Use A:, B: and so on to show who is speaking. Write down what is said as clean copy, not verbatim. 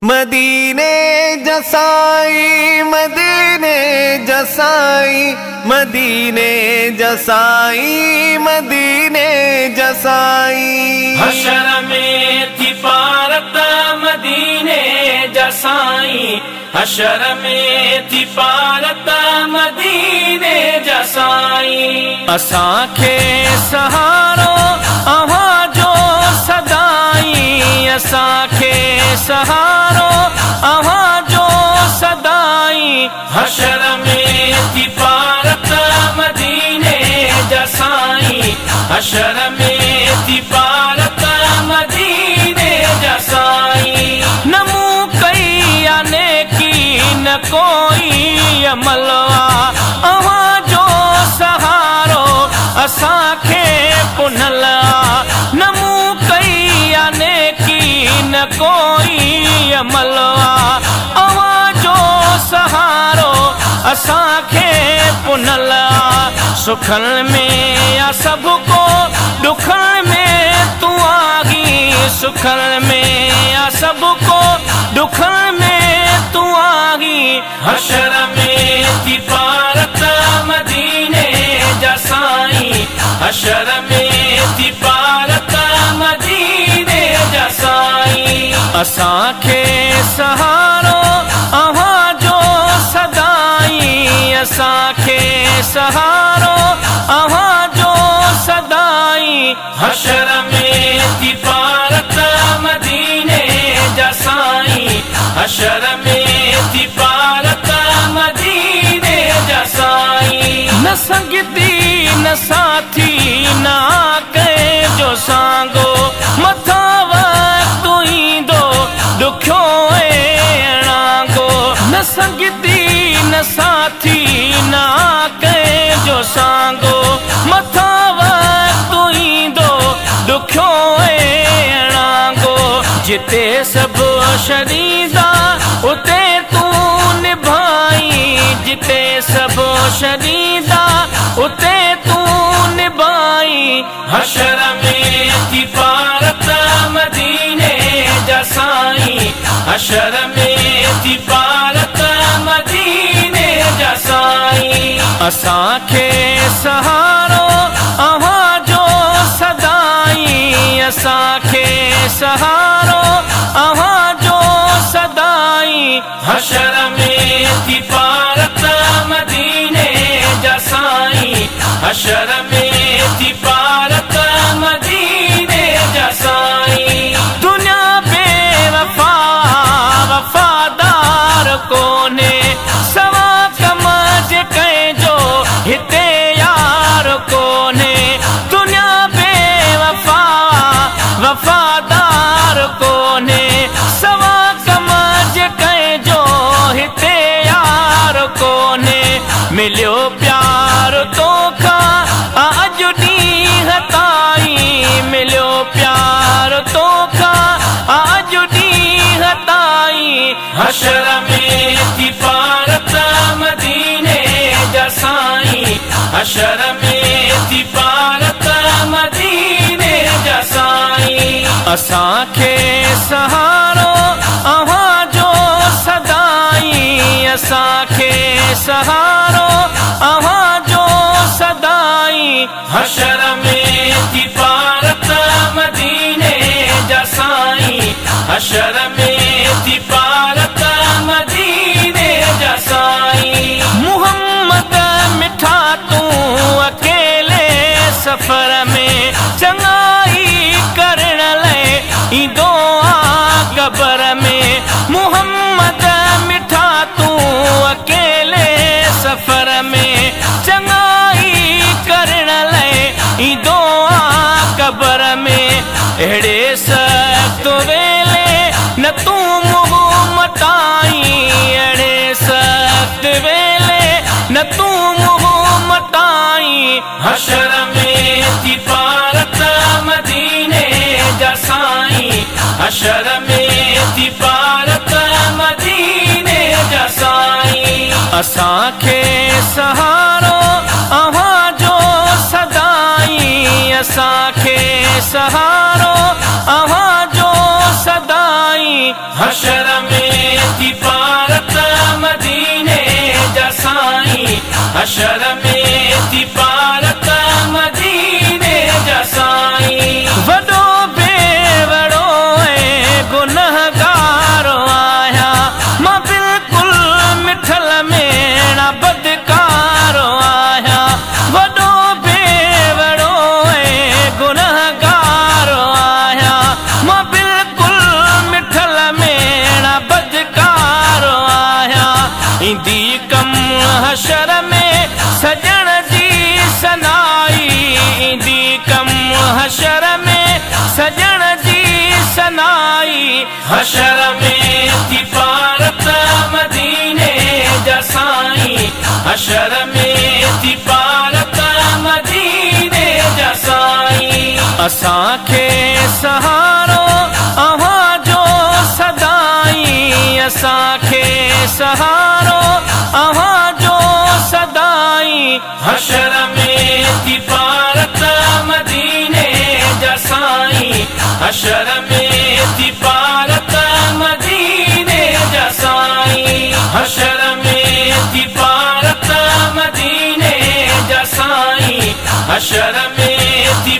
A: मदीने जसाई मदीने जसाई मदीने जसाई मदीने जसाई।
B: हशर में थी पारत मदीने जसाई, हशर में थी पारत मदीने जसाई।
C: असांखे सहारो अव्हां जो सदाई, असांखे सहारो अव्हां जो सदाई।
B: हशर में थी पारत मदीने जसाई, हशर में थी पारत मदीने जसाई।
C: न मूं कई आने की न कोई अमलवा, अव्हां जो सहारो असांखे पुनला। न मूं कई आने की न कोई अमलवा, अव्हां जो सहारो असांखे पुनला। सुखन में या सबको दुखन में तू आगी, सुखन में या सबको दुखन में तू आगी।
B: हशर में थी पारत मदीने जसाई, हशर में थी पारत मदीने जसाई।
C: असांखे सहारो अव्हां जो सदाई, असांखे सहारो अव्हां जो सदाई।
B: हशर में थी पारत मदीने जसाई, हशर में थी पारत मदीने जसाई।
C: न संगती न साथी न कंहिं जो सांगो, मथा वक़्तु ईंदो ॾुखियो अणांगो। न संगती न साथी न कंहिं जो सांगो, मथा वक़्तु ईंदो ॾुखियो अणांगो। जिते सभु शरीदा उते तूं निभाई, जिते सभु शरीदा उते तूं निभाई।
B: हशर में थी पारत मदीने जसाई, हशर में थी पारत मदीने जसाई।
C: असांखे सहारो अव्हां जो सदाई, असांखे सहारो अव्हां जो सदाई।
B: हशर में थी पारत मदीने जसाई, हशर में थी पारत मदीने जसाई।
C: दुनिया बेवफा वफादार कोने, सवा कम जे कंहिंजो हिते यार कोने। दुनिया बेवफा वफादार कोने, सवा कम जे कंहिंजो हिते यार कोने। मिलियो प्यार तोखां अॼु ॾींहं ताईं, मिलियो प्यार तोखां अॼु ॾींहं ताईं।
B: हशर में थी पारत मदीने जसाई, हशर में थी पारत मदीने जसाई।
C: असांखे सहारो अव्हां जो सदाई, असांखे सहारो अव्हां जो सदाई।
B: हशर में थी पारत मदीने जसाई, हशर में थी पारत मदीने जसाई।
C: मुहम्मद मिठा तूं अकेले सफ़र में चङाई करण लाइ ईंदो आ क़बर में। मुहम्मद मिठा तूं अकेले सफ़र में चङाई करण लाइ ईंदो आ क़बर में। अहिड़े सख़्त वेले न तूं मुंहुं मटाई, अहिड़े सख़्त वेले न तूं मुंहुं मटाई।
B: हशर में थी पारत मदीने जसाई, हशर में थी पारत मदीने जसाई।
C: असांखे सहारो अव्हां जो सदाई, असांखे सहारो अव्हां जो सदाई।
B: हशर में
C: सजण जी सनाई।
B: हशर में थी पारत मदीने जा साईं, हशर में थी पारत मदीने जा साईं।
C: असांखे सहारो अव्हां जो सदाई, असांखे सहारो अव्हां जो सदाई।
B: हशर में थी पारत मदीने जा साईं, हशर में थी पारत मदीने जा साईं, हशर में थी पारत मदीने जा साईं, हशर में थी